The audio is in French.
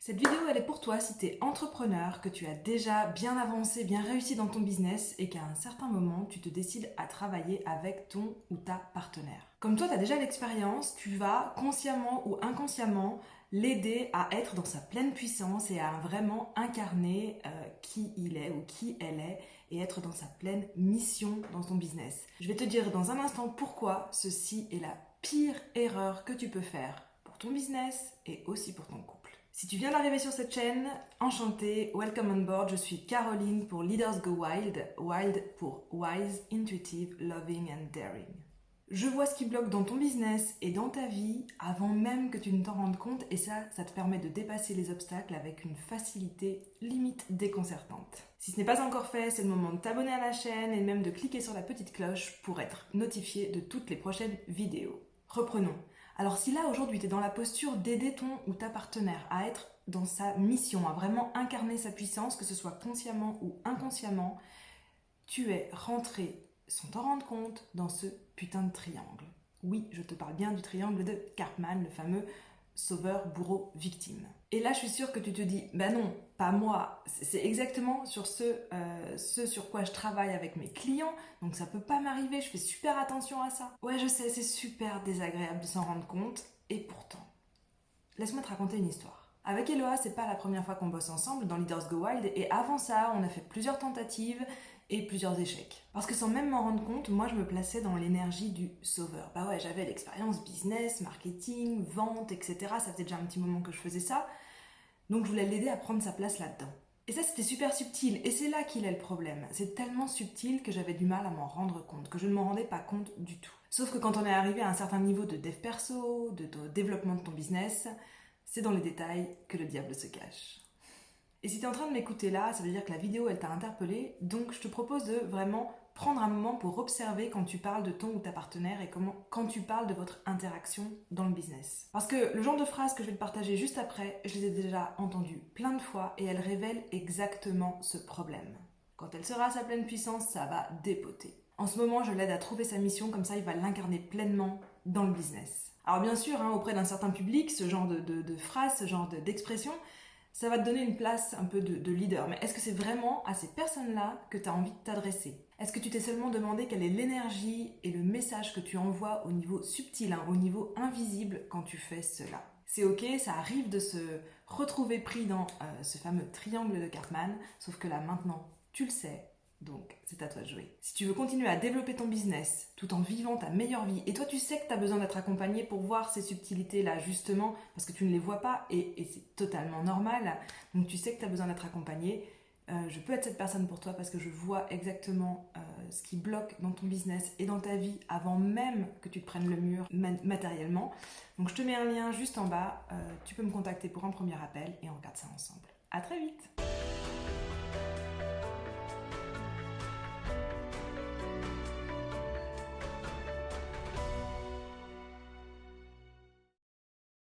Cette vidéo, elle est pour toi si tu es entrepreneur, que tu as déjà bien avancé, bien réussi dans ton business et qu'à un certain moment, tu te décides à travailler avec ton ou ta partenaire. Comme toi, tu as déjà l'expérience, tu vas consciemment ou inconsciemment l'aider à être dans sa pleine puissance et à vraiment incarner qui il est ou qui elle est et être dans sa pleine mission dans ton business. Je vais te dire dans un instant pourquoi ceci est la pire erreur que tu peux faire pour ton business et aussi pour ton couple. Si tu viens d'arriver sur cette chaîne, enchantée, welcome on board, je suis Caroline pour Leaders Go Wild, Wild pour Wise, Intuitive, Loving and Daring. Je vois ce qui bloque dans ton business et dans ta vie avant même que tu ne t'en rendes compte et ça te permet de dépasser les obstacles avec une facilité limite déconcertante. Si ce n'est pas encore fait, c'est le moment de t'abonner à la chaîne et même de cliquer sur la petite cloche pour être notifié de toutes les prochaines vidéos. Reprenons. Alors si là aujourd'hui tu es dans la posture d'aider ton ou ta partenaire à être dans sa mission, à vraiment incarner sa puissance, que ce soit consciemment ou inconsciemment, tu es rentré sans t'en rendre compte dans ce putain de triangle. Oui, je te parle bien du triangle de Karpman, le fameux sauveur, bourreau, victime. Et là je suis sûre que tu te dis, bah non, pas moi, c'est exactement sur ce sur quoi je travaille avec mes clients, donc ça peut pas m'arriver, je fais super attention à ça. Ouais, je sais, c'est super désagréable de s'en rendre compte, et pourtant. Laisse-moi te raconter une histoire. Avec Eloa, c'est pas la première fois qu'on bosse ensemble dans Leaders Go Wild, et avant ça, on a fait plusieurs tentatives et plusieurs échecs. Parce que sans même m'en rendre compte, moi je me plaçais dans l'énergie du sauveur. Bah ouais, j'avais l'expérience business, marketing, vente, etc. Ça faisait déjà un petit moment que je faisais ça, donc je voulais l'aider à prendre sa place là-dedans. Et ça, c'était super subtil, et c'est là qu'il est le problème. C'est tellement subtil que j'avais du mal à m'en rendre compte, que je ne m'en rendais pas compte du tout. Sauf que quand on est arrivé à un certain niveau de dev perso, de développement de ton business, c'est dans les détails que le diable se cache. Et si tu es en train de m'écouter là, ça veut dire que la vidéo, elle t'a interpellé, donc je te propose de vraiment prendre un moment pour observer quand tu parles de ton ou ta partenaire et quand tu parles de votre interaction dans le business. Parce que le genre de phrases que je vais te partager juste après, je les ai déjà entendues plein de fois et elles révèlent exactement ce problème. Quand elle sera à sa pleine puissance, ça va dépoter. En ce moment, je l'aide à trouver sa mission, comme ça il va l'incarner pleinement dans le business. Alors bien sûr, auprès d'un certain public, ce genre de phrases, ce genre d'expression, ça va te donner une place un peu de leader. Mais est-ce que c'est vraiment à ces personnes-là que tu as envie de t'adresser ? Est-ce que tu t'es seulement demandé quelle est l'énergie et le message que tu envoies au niveau subtil, au niveau invisible quand tu fais cela ? C'est ok, ça arrive de se retrouver pris dans ce fameux triangle de Karpman, sauf que là maintenant, tu le sais, donc c'est à toi de jouer. Si tu veux continuer à développer ton business tout en vivant ta meilleure vie, et toi tu sais que tu as besoin d'être accompagné pour voir ces subtilités-là justement, parce que tu ne les vois pas, et c'est totalement normal, donc tu sais que tu as besoin d'être accompagné, je peux être cette personne pour toi parce que je vois exactement ce qui bloque dans ton business et dans ta vie avant même que tu te prennes le mur matériellement. Donc je te mets un lien juste en bas, tu peux me contacter pour un premier appel et on regarde ça ensemble. À très vite.